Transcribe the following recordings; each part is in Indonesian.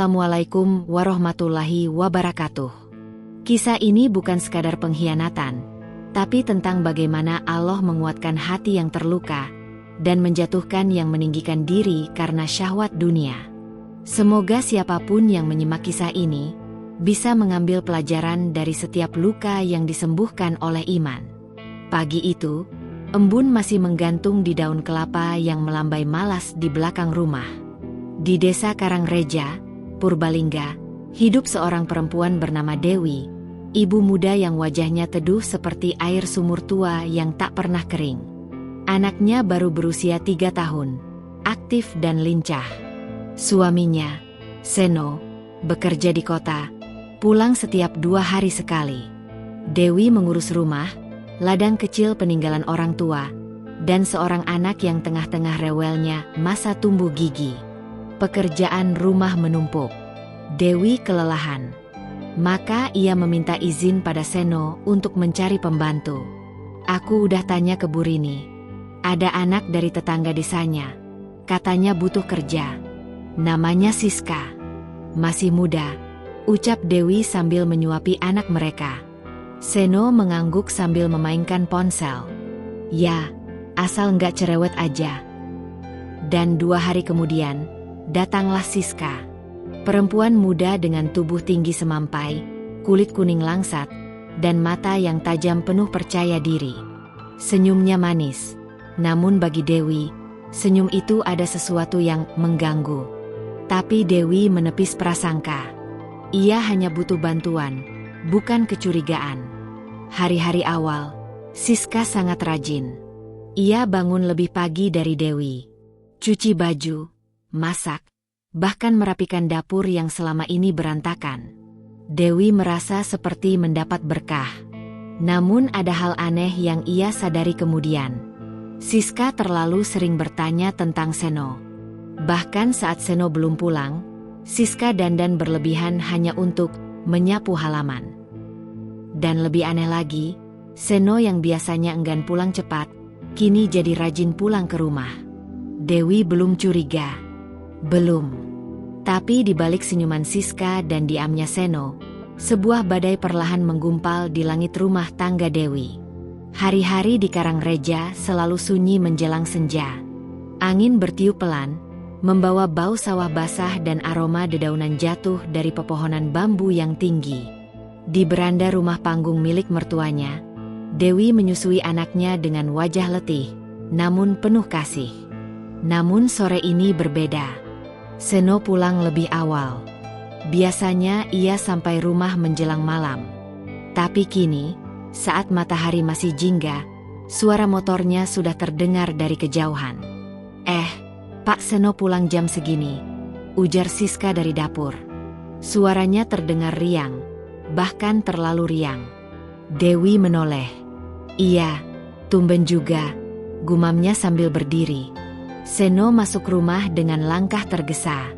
Assalamualaikum warahmatullahi wabarakatuh. Kisah ini bukan sekadar pengkhianatan, tapi tentang bagaimana Allah menguatkan hati yang terluka dan menjatuhkan yang meninggikan diri karena syahwat dunia. Semoga siapapun yang menyimak kisah ini bisa mengambil pelajaran dari setiap luka yang disembuhkan oleh iman. Pagi itu, embun masih menggantung di daun kelapa yang melambai malas di belakang rumah. Di desa Karangreja, Purbalingga, hidup seorang perempuan bernama Dewi, ibu muda yang wajahnya teduh seperti air sumur tua yang tak pernah kering. Anaknya baru berusia 3 tahun, aktif dan lincah. Suaminya, Seno, bekerja di kota, pulang setiap 2 hari sekali. Dewi mengurus rumah, ladang kecil peninggalan orang tua, dan seorang anak yang tengah-tengah rewelnya masa tumbuh gigi. Pekerjaan rumah menumpuk. Dewi kelelahan. Maka ia meminta izin pada Seno untuk mencari pembantu. Aku udah tanya ke Bu Rini. Ada anak dari tetangga desanya. Katanya butuh kerja. Namanya Siska. Masih muda, ucap Dewi sambil menyuapi anak mereka. Seno mengangguk sambil memainkan ponsel. Ya, asal nggak cerewet aja. Dan 2 hari kemudian, datanglah Siska. Perempuan muda dengan tubuh tinggi semampai, kulit kuning langsat, dan mata yang tajam penuh percaya diri. Senyumnya manis, namun bagi Dewi, senyum itu ada sesuatu yang mengganggu. Tapi Dewi menepis prasangka. Ia hanya butuh bantuan, bukan kecurigaan. Hari-hari awal, Siska sangat rajin. Ia bangun lebih pagi dari Dewi. Cuci baju, masak, bahkan merapikan dapur yang selama ini berantakan. Dewi merasa seperti mendapat berkah. Namun ada hal aneh yang ia sadari kemudian. Siska terlalu sering bertanya tentang Seno. Bahkan saat Seno belum pulang, Siska dandan berlebihan hanya untuk menyapu halaman. Dan lebih aneh lagi, Seno yang biasanya enggan pulang cepat, kini jadi rajin pulang ke rumah. Dewi belum curiga. Belum. Tapi di balik senyuman Siska dan diamnya Seno, sebuah badai perlahan menggumpal di langit rumah tangga Dewi. Hari-hari di Karangreja selalu sunyi menjelang senja. Angin bertiup pelan, membawa bau sawah basah dan aroma dedaunan jatuh dari pepohonan bambu yang tinggi. Di beranda rumah panggung milik mertuanya, Dewi menyusui anaknya dengan wajah letih, namun penuh kasih. Namun sore ini berbeda. Seno pulang lebih awal. Biasanya ia sampai rumah menjelang malam. Tapi kini, saat matahari masih jingga, suara motornya sudah terdengar dari kejauhan. Pak Seno pulang jam segini, ujar Siska dari dapur. Suaranya terdengar riang, bahkan terlalu riang. Dewi menoleh. Iya, tumben juga, gumamnya sambil berdiri. Seno masuk rumah dengan langkah tergesa.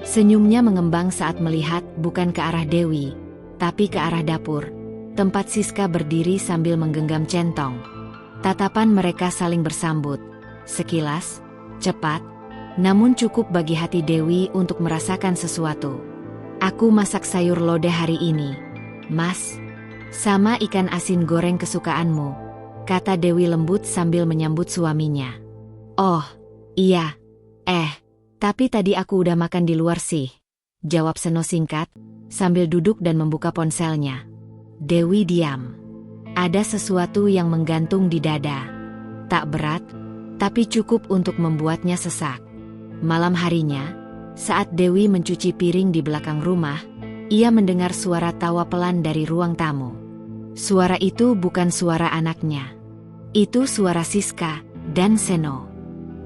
Senyumnya mengembang saat melihat bukan ke arah Dewi, tapi ke arah dapur, tempat Siska berdiri sambil menggenggam centong. Tatapan mereka saling bersambut, sekilas, cepat, namun cukup bagi hati Dewi untuk merasakan sesuatu. Aku masak sayur lodeh hari ini, Mas. Sama ikan asin goreng kesukaanmu, kata Dewi lembut sambil menyambut suaminya. Oh, iya. Tapi tadi aku udah makan di luar sih, jawab Seno singkat, sambil duduk dan membuka ponselnya. Dewi diam. Ada sesuatu yang menggantung di dada. Tak berat, tapi cukup untuk membuatnya sesak. Malam harinya, saat Dewi mencuci piring di belakang rumah, ia mendengar suara tawa pelan dari ruang tamu. Suara itu bukan suara anaknya. Itu suara Siska dan Seno.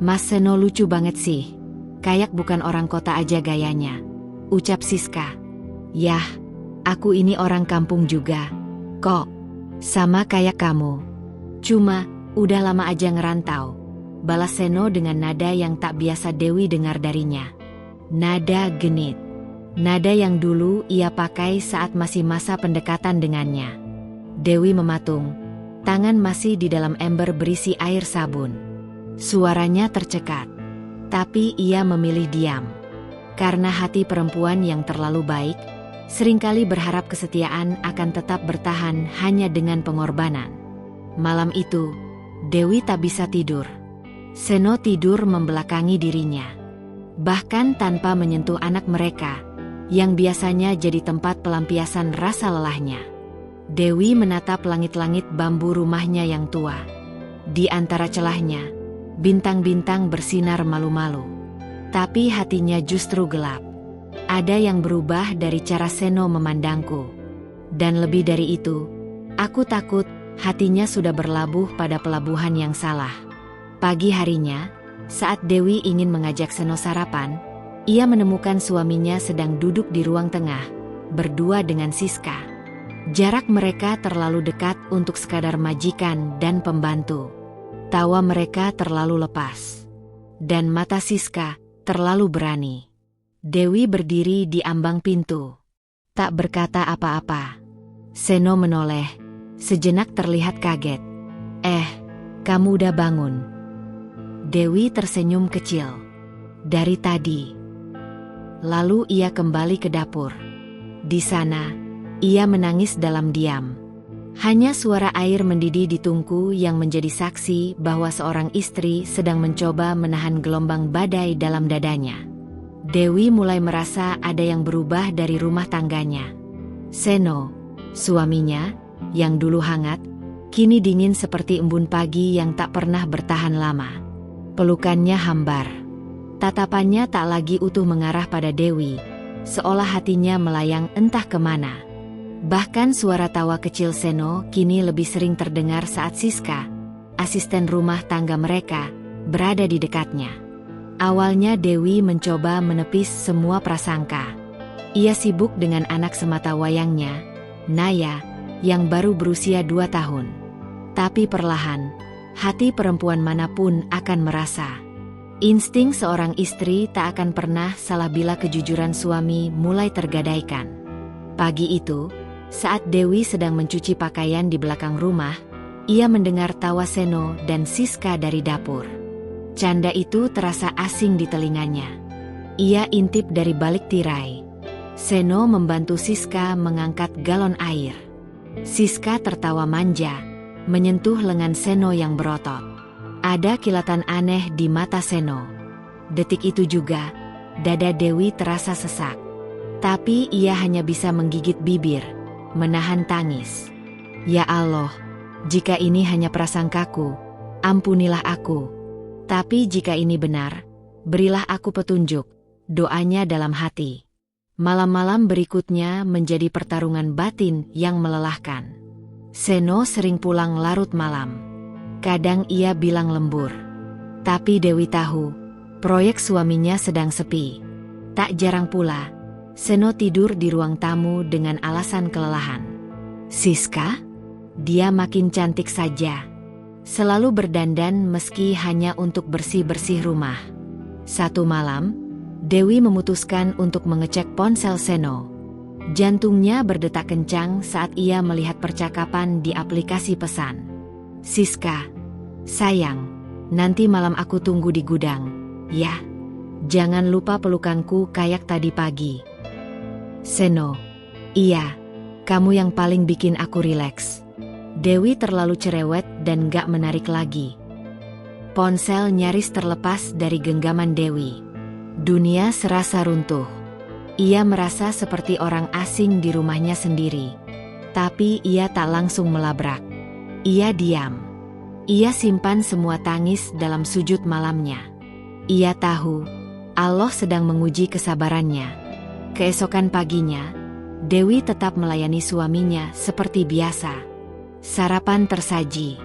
Mas Seno lucu banget sih. Kayak bukan orang kota aja gayanya, ucap Siska. Yah, aku ini orang kampung juga. Kok, sama kayak kamu. Cuma, udah lama aja ngerantau, balas Seno dengan nada yang tak biasa Dewi dengar darinya. Nada genit. Nada yang dulu ia pakai saat masih masa pendekatan dengannya. Dewi mematung, tangan masih di dalam ember berisi air sabun. Suaranya tercekat. Tapi ia memilih diam. Karena hati perempuan yang terlalu baik, seringkali berharap kesetiaan akan tetap bertahan hanya dengan pengorbanan. Malam itu, Dewi tak bisa tidur. Seno tidur membelakangi dirinya. Bahkan tanpa menyentuh anak mereka, yang biasanya jadi tempat pelampiasan rasa lelahnya. Dewi menatap langit-langit bambu rumahnya yang tua. Di antara celahnya, bintang-bintang bersinar malu-malu. Tapi hatinya justru gelap. Ada yang berubah dari cara Seno memandangku. Dan lebih dari itu, aku takut hatinya sudah berlabuh pada pelabuhan yang salah. Pagi harinya, saat Dewi ingin mengajak Seno sarapan, ia menemukan suaminya sedang duduk di ruang tengah, berdua dengan Siska. Jarak mereka terlalu dekat untuk sekadar majikan dan pembantu. Tawa mereka terlalu lepas. Dan mata Siska terlalu berani. Dewi berdiri di ambang pintu. Tak berkata apa-apa. Seno menoleh. Sejenak terlihat kaget. Kamu udah bangun?" Dewi tersenyum kecil. "Dari tadi." Lalu ia kembali ke dapur. Di sana, ia menangis dalam diam. Hanya suara air mendidih di tungku yang menjadi saksi bahwa seorang istri sedang mencoba menahan gelombang badai dalam dadanya. Dewi mulai merasa ada yang berubah dari rumah tangganya. Seno, suaminya, yang dulu hangat, kini dingin seperti embun pagi yang tak pernah bertahan lama. Pelukannya hambar. Tatapannya tak lagi utuh mengarah pada Dewi, seolah hatinya melayang entah kemana. Bahkan suara tawa kecil Seno kini lebih sering terdengar saat Siska, asisten rumah tangga mereka, berada di dekatnya. Awalnya Dewi mencoba menepis semua prasangka. Ia sibuk dengan anak semata wayangnya, Naya, yang baru berusia 2 tahun. Tapi perlahan, hati perempuan manapun akan merasa. Insting seorang istri tak akan pernah salah bila kejujuran suami mulai tergadaikan. Pagi itu, saat Dewi sedang mencuci pakaian di belakang rumah, ia mendengar tawa Seno dan Siska dari dapur. Canda itu terasa asing di telinganya. Ia intip dari balik tirai. Seno membantu Siska mengangkat galon air. Siska tertawa manja, menyentuh lengan Seno yang berotot. Ada kilatan aneh di mata Seno. Detik itu juga, dada Dewi terasa sesak. Tapi ia hanya bisa menggigit bibir, menahan tangis. Ya Allah, jika ini hanya prasangkaku, ampunilah aku. Tapi jika ini benar, berilah aku petunjuk, doanya dalam hati. Malam-malam berikutnya menjadi pertarungan batin yang melelahkan. Seno sering pulang larut malam. Kadang ia bilang lembur. Tapi Dewi tahu, proyek suaminya sedang sepi. Tak jarang pula, Seno tidur di ruang tamu dengan alasan kelelahan. Siska? Dia makin cantik saja. Selalu berdandan meski hanya untuk bersih-bersih rumah. Satu malam, Dewi memutuskan untuk mengecek ponsel Seno. Jantungnya berdetak kencang saat ia melihat percakapan di aplikasi pesan. Siska, sayang, nanti malam aku tunggu di gudang, ya. Jangan lupa pelukanku kayak tadi pagi. Seno, iya, kamu yang paling bikin aku rileks. Dewi terlalu cerewet dan gak menarik lagi. Ponsel nyaris terlepas dari genggaman Dewi. Dunia serasa runtuh. Ia merasa seperti orang asing di rumahnya sendiri. Tapi ia tak langsung melabrak. Ia diam. Ia simpan semua tangis dalam sujud malamnya. Ia tahu, Allah sedang menguji kesabarannya. Keesokan paginya, Dewi tetap melayani suaminya seperti biasa. Sarapan tersaji.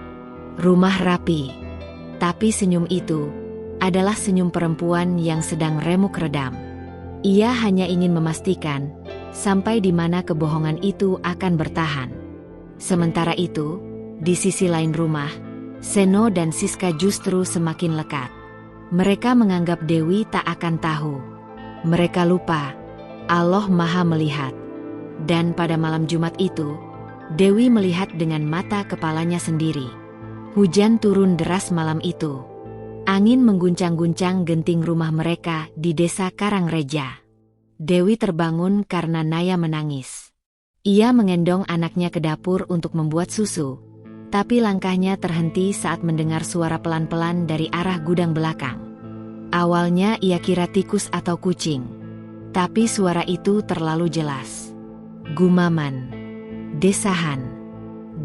Rumah rapi. Tapi senyum itu adalah senyum perempuan yang sedang remuk redam. Ia hanya ingin memastikan sampai di mana kebohongan itu akan bertahan. Sementara itu, di sisi lain rumah, Seno dan Siska justru semakin lekat. Mereka menganggap Dewi tak akan tahu. Mereka lupa, Allah Maha melihat. Dan pada malam Jumat itu, Dewi melihat dengan mata kepalanya sendiri. Hujan turun deras malam itu. Angin mengguncang-guncang genting rumah mereka di desa Karangreja. Dewi terbangun karena Naya menangis. Ia mengendong anaknya ke dapur untuk membuat susu, tapi langkahnya terhenti saat mendengar suara pelan-pelan dari arah gudang belakang. Awalnya ia kira tikus atau kucing, tapi suara itu terlalu jelas. Gumaman, desahan,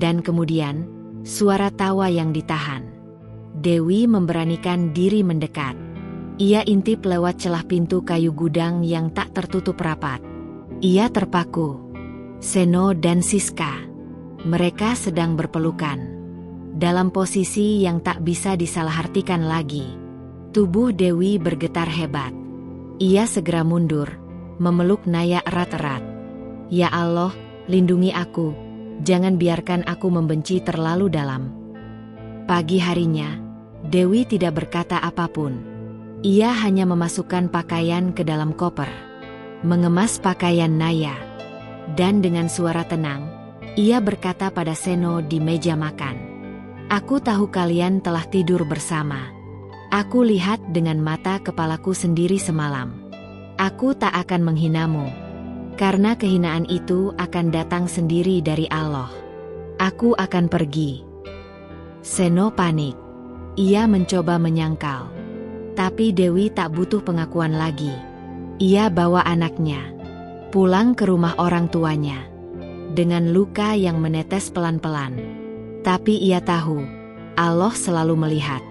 dan kemudian suara tawa yang ditahan. Dewi memberanikan diri mendekat. Ia intip lewat celah pintu kayu gudang yang tak tertutup rapat. Ia terpaku. Seno dan Siska. Mereka sedang berpelukan. Dalam posisi yang tak bisa disalahartikan lagi. Tubuh Dewi bergetar hebat. Ia segera mundur, memeluk Naya erat-erat. Ya Allah, lindungi aku. Jangan biarkan aku membenci terlalu dalam. Pagi harinya, Dewi tidak berkata apapun. Ia hanya memasukkan pakaian ke dalam koper, mengemas pakaian Naya, dan dengan suara tenang, ia berkata pada Seno di meja makan. Aku tahu kalian telah tidur bersama. Aku lihat dengan mata kepalaku sendiri semalam. Aku tak akan menghinamu, karena kehinaan itu akan datang sendiri dari Allah. Aku akan pergi. Seno panik. Ia mencoba menyangkal. Tapi Dewi tak butuh pengakuan lagi. Ia bawa anaknya pulang ke rumah orang tuanya dengan luka yang menetes pelan-pelan. Tapi ia tahu, Allah selalu melihat.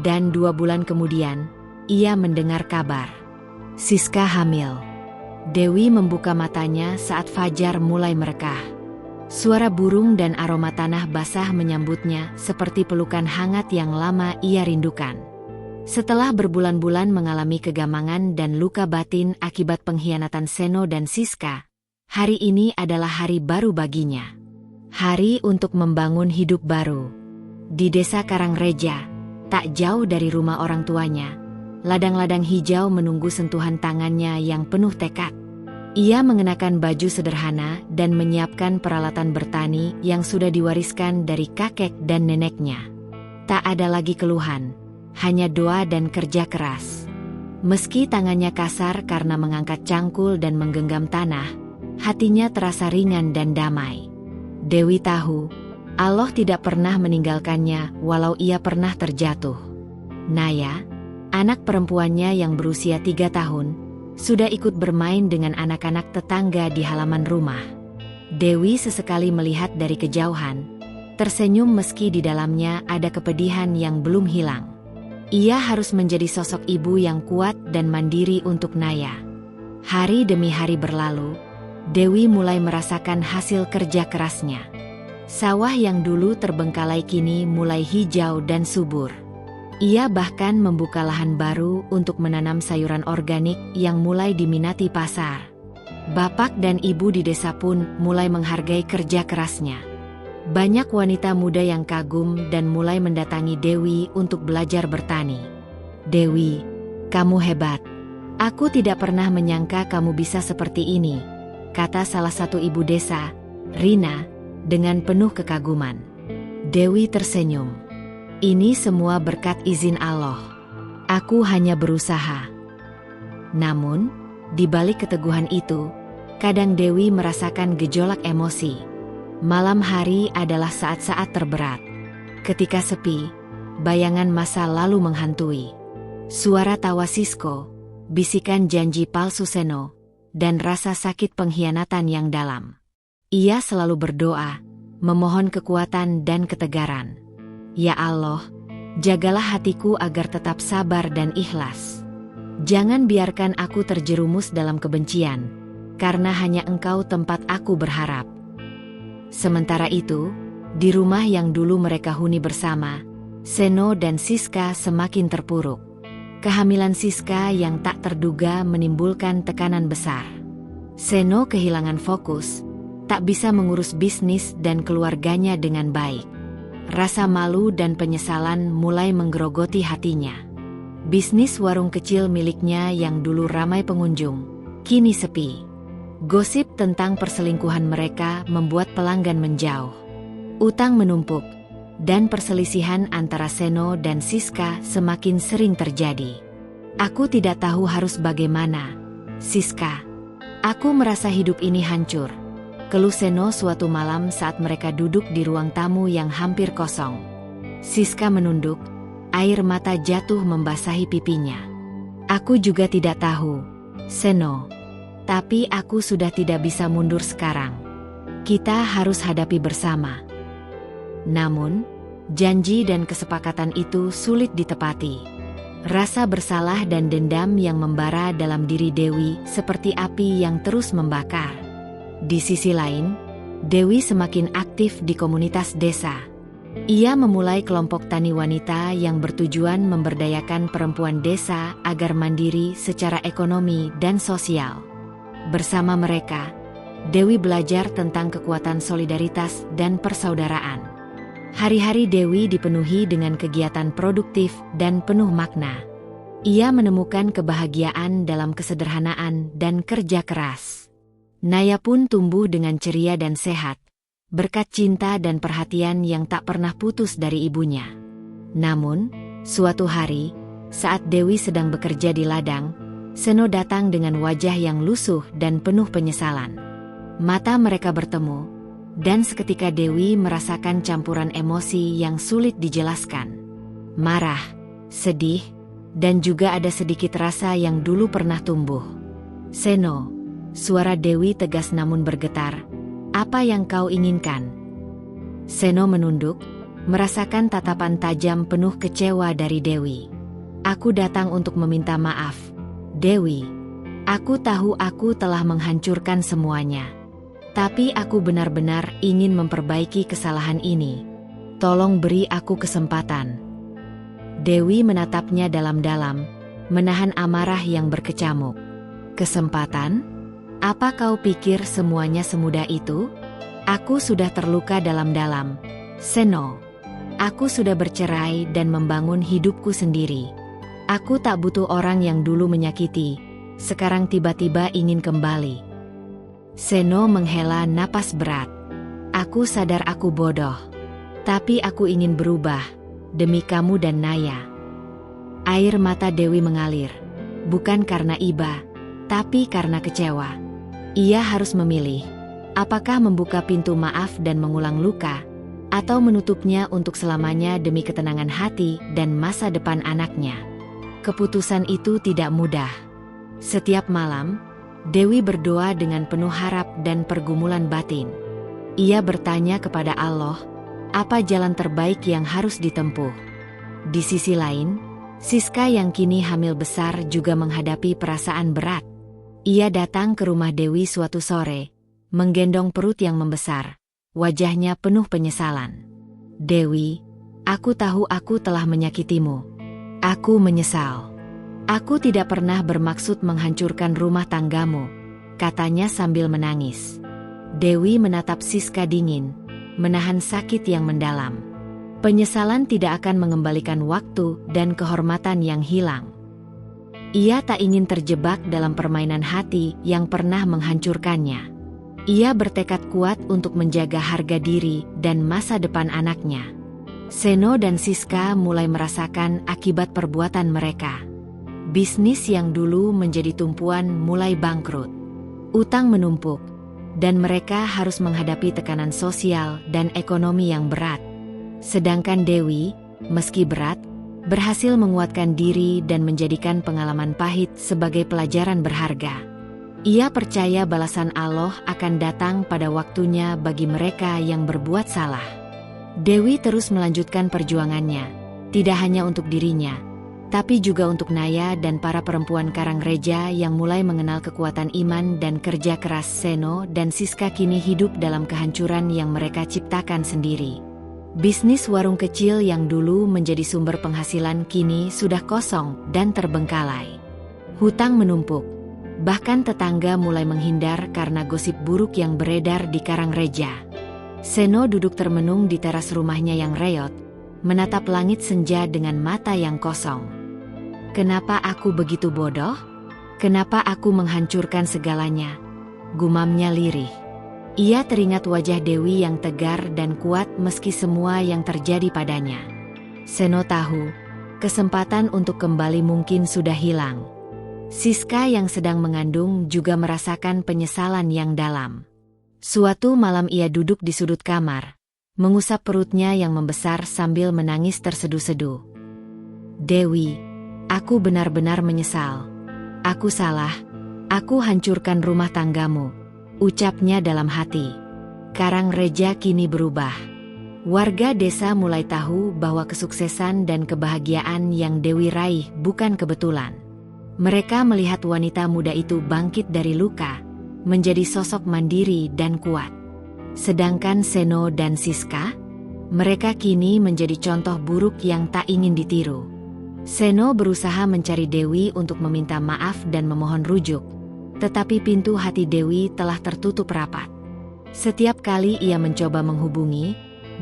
Dan 2 bulan kemudian, ia mendengar kabar. Siska hamil. Dewi membuka matanya saat fajar mulai merekah. Suara burung dan aroma tanah basah menyambutnya seperti pelukan hangat yang lama ia rindukan. Setelah berbulan-bulan mengalami kegamangan dan luka batin akibat pengkhianatan Seno dan Siska, hari ini adalah hari baru baginya. Hari untuk membangun hidup baru. Di desa Karangreja, tak jauh dari rumah orang tuanya, ladang-ladang hijau menunggu sentuhan tangannya yang penuh tekad. Ia mengenakan baju sederhana dan menyiapkan peralatan bertani yang sudah diwariskan dari kakek dan neneknya. Tak ada lagi keluhan, hanya doa dan kerja keras. Meski tangannya kasar karena mengangkat cangkul dan menggenggam tanah, hatinya terasa ringan dan damai. Dewi tahu, Allah tidak pernah meninggalkannya walau ia pernah terjatuh. Naya, anak perempuannya yang berusia 3 tahun, sudah ikut bermain dengan anak-anak tetangga di halaman rumah. Dewi sesekali melihat dari kejauhan, tersenyum meski di dalamnya ada kepedihan yang belum hilang. Ia harus menjadi sosok ibu yang kuat dan mandiri untuk Naya. Hari demi hari berlalu, Dewi mulai merasakan hasil kerja kerasnya. Sawah yang dulu terbengkalai kini mulai hijau dan subur. Ia bahkan membuka lahan baru untuk menanam sayuran organik yang mulai diminati pasar. Bapak dan ibu di desa pun mulai menghargai kerja kerasnya. Banyak wanita muda yang kagum dan mulai mendatangi Dewi untuk belajar bertani. Dewi, kamu hebat. Aku tidak pernah menyangka kamu bisa seperti ini, kata salah satu ibu desa, Rina, dengan penuh kekaguman. Dewi tersenyum. Ini semua berkat izin Allah. Aku hanya berusaha. Namun, di balik keteguhan itu, kadang Dewi merasakan gejolak emosi. Malam hari adalah saat-saat terberat. Ketika sepi, bayangan masa lalu menghantui. Suara tawa Sisko, bisikan janji palsu Seno, dan rasa sakit pengkhianatan yang dalam. Ia selalu berdoa, memohon kekuatan dan ketegaran. Ya Allah, jagalah hatiku agar tetap sabar dan ikhlas. Jangan biarkan aku terjerumus dalam kebencian, karena hanya Engkau tempat aku berharap. Sementara itu, di rumah yang dulu mereka huni bersama, Seno dan Siska semakin terpuruk. Kehamilan Siska yang tak terduga menimbulkan tekanan besar. Seno kehilangan fokus, tak bisa mengurus bisnis dan keluarganya dengan baik. Rasa malu dan penyesalan mulai menggerogoti hatinya. Bisnis warung kecil miliknya yang dulu ramai pengunjung, kini sepi. Gosip tentang perselingkuhan mereka membuat pelanggan menjauh. Utang menumpuk, dan perselisihan antara Seno dan Siska semakin sering terjadi. Aku tidak tahu harus bagaimana, Siska. Aku merasa hidup ini hancur, keluh Seno suatu malam saat mereka duduk di ruang tamu yang hampir kosong. Siska menunduk, air mata jatuh membasahi pipinya. Aku juga tidak tahu, Seno. Tapi aku sudah tidak bisa mundur sekarang. Kita harus hadapi bersama. Namun, janji dan kesepakatan itu sulit ditepati. Rasa bersalah dan dendam yang membara dalam diri Dewi seperti api yang terus membakar. Di sisi lain, Dewi semakin aktif di komunitas desa. Ia memulai kelompok tani wanita yang bertujuan memberdayakan perempuan desa agar mandiri secara ekonomi dan sosial. Bersama mereka, Dewi belajar tentang kekuatan solidaritas dan persaudaraan. Hari-hari Dewi dipenuhi dengan kegiatan produktif dan penuh makna. Ia menemukan kebahagiaan dalam kesederhanaan dan kerja keras. Naya pun tumbuh dengan ceria dan sehat, berkat cinta dan perhatian yang tak pernah putus dari ibunya. Namun, suatu hari, saat Dewi sedang bekerja di ladang, Seno datang dengan wajah yang lusuh dan penuh penyesalan. Mata mereka bertemu, dan seketika Dewi merasakan campuran emosi yang sulit dijelaskan. Marah, sedih, dan juga ada sedikit rasa yang dulu pernah tumbuh. Seno, suara Dewi tegas namun bergetar, apa yang kau inginkan? Seno menunduk, merasakan tatapan tajam penuh kecewa dari Dewi. Aku datang untuk meminta maaf, Dewi. Aku tahu aku telah menghancurkan semuanya. Tapi aku benar-benar ingin memperbaiki kesalahan ini. Tolong beri aku kesempatan. Dewi menatapnya dalam-dalam, menahan amarah yang berkecamuk. Kesempatan? Apa kau pikir semuanya semudah itu? Aku sudah terluka dalam-dalam, Seno. Aku sudah bercerai dan membangun hidupku sendiri. Aku tak butuh orang yang dulu menyakiti, sekarang tiba-tiba ingin kembali. Seno menghela napas berat. Aku sadar aku bodoh. Tapi aku ingin berubah, demi kamu dan Naya. Air mata Dewi mengalir, bukan karena iba, tapi karena kecewa. Ia harus memilih, apakah membuka pintu maaf dan mengulang luka, atau menutupnya untuk selamanya demi ketenangan hati dan masa depan anaknya. Keputusan itu tidak mudah. Setiap malam, Dewi berdoa dengan penuh harap dan pergumulan batin. Ia bertanya kepada Allah, apa jalan terbaik yang harus ditempuh. Di sisi lain, Siska yang kini hamil besar juga menghadapi perasaan berat. Ia datang ke rumah Dewi suatu sore, menggendong perut yang membesar, wajahnya penuh penyesalan. Dewi, aku tahu aku telah menyakitimu. Aku menyesal. Aku tidak pernah bermaksud menghancurkan rumah tanggamu, katanya sambil menangis. Dewi menatap Siska dingin, menahan sakit yang mendalam. Penyesalan tidak akan mengembalikan waktu dan kehormatan yang hilang. Ia tak ingin terjebak dalam permainan hati yang pernah menghancurkannya. Ia bertekad kuat untuk menjaga harga diri dan masa depan anaknya. Seno dan Siska mulai merasakan akibat perbuatan mereka. Bisnis yang dulu menjadi tumpuan mulai bangkrut. Utang menumpuk, dan mereka harus menghadapi tekanan sosial dan ekonomi yang berat. Sedangkan Dewi, meski berat, berhasil menguatkan diri dan menjadikan pengalaman pahit sebagai pelajaran berharga. Ia percaya balasan Allah akan datang pada waktunya bagi mereka yang berbuat salah. Dewi terus melanjutkan perjuangannya, tidak hanya untuk dirinya, tapi juga untuk Naya dan para perempuan Karangreja yang mulai mengenal kekuatan iman dan kerja keras. Seno dan Siska kini hidup dalam kehancuran yang mereka ciptakan sendiri. Bisnis warung kecil yang dulu menjadi sumber penghasilan kini sudah kosong dan terbengkalai. Hutang menumpuk, bahkan tetangga mulai menghindar karena gosip buruk yang beredar di Karangreja. Seno duduk termenung di teras rumahnya yang reot, menatap langit senja dengan mata yang kosong. Kenapa aku begitu bodoh? Kenapa aku menghancurkan segalanya? Gumamnya lirih. Ia teringat wajah Dewi yang tegar dan kuat meski semua yang terjadi padanya. Seno tahu, kesempatan untuk kembali mungkin sudah hilang. Siska yang sedang mengandung juga merasakan penyesalan yang dalam. Suatu malam ia duduk di sudut kamar, mengusap perutnya yang membesar sambil menangis terseduh-seduh. Dewi, aku benar-benar menyesal. Aku salah, aku hancurkan rumah tanggamu, ucapnya dalam hati. Karangreja kini berubah. Warga desa mulai tahu bahwa kesuksesan dan kebahagiaan yang Dewi raih bukan kebetulan. Mereka melihat wanita muda itu bangkit dari luka, menjadi sosok mandiri dan kuat. Sedangkan Seno dan Siska, mereka kini menjadi contoh buruk yang tak ingin ditiru. Seno berusaha mencari Dewi untuk meminta maaf dan memohon rujuk, tetapi pintu hati Dewi telah tertutup rapat. Setiap kali ia mencoba menghubungi,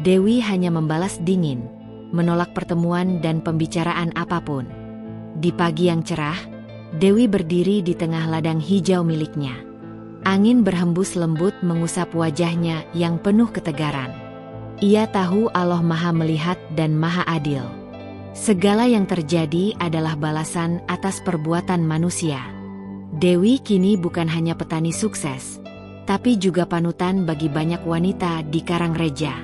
Dewi hanya membalas dingin, menolak pertemuan dan pembicaraan apapun. Di pagi yang cerah, Dewi berdiri di tengah ladang hijau miliknya. Angin berhembus lembut mengusap wajahnya yang penuh ketegaran. Ia tahu Allah Maha Melihat dan Maha Adil. Segala yang terjadi adalah balasan atas perbuatan manusia. Dewi kini bukan hanya petani sukses, tapi juga panutan bagi banyak wanita di Karangreja.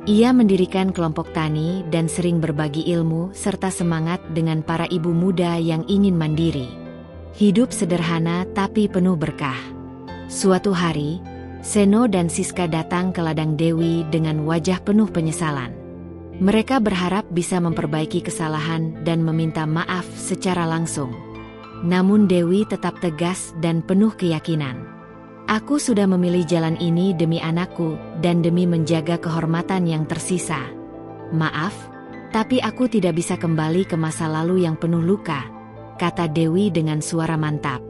Ia mendirikan kelompok tani dan sering berbagi ilmu serta semangat dengan para ibu muda yang ingin mandiri. Hidup sederhana tapi penuh berkah. Suatu hari, Seno dan Siska datang ke ladang Dewi dengan wajah penuh penyesalan. Mereka berharap bisa memperbaiki kesalahan dan meminta maaf secara langsung. Namun Dewi tetap tegas dan penuh keyakinan. Aku sudah memilih jalan ini demi anakku dan demi menjaga kehormatan yang tersisa. Maaf, tapi aku tidak bisa kembali ke masa lalu yang penuh luka, kata Dewi dengan suara mantap.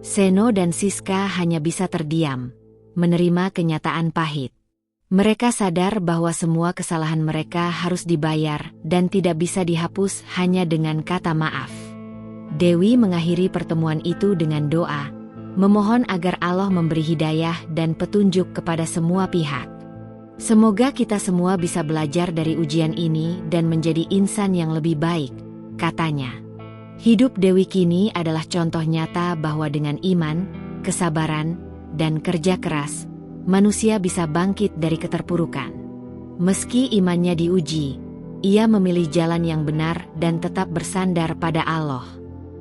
Seno dan Siska hanya bisa terdiam, menerima kenyataan pahit. Mereka sadar bahwa semua kesalahan mereka harus dibayar dan tidak bisa dihapus hanya dengan kata maaf. Dewi mengakhiri pertemuan itu dengan doa, memohon agar Allah memberi hidayah dan petunjuk kepada semua pihak. Semoga kita semua bisa belajar dari ujian ini dan menjadi insan yang lebih baik, katanya. Hidup Dewi kini adalah contoh nyata bahwa dengan iman, kesabaran, dan kerja keras, manusia bisa bangkit dari keterpurukan. Meski imannya diuji, ia memilih jalan yang benar dan tetap bersandar pada Allah.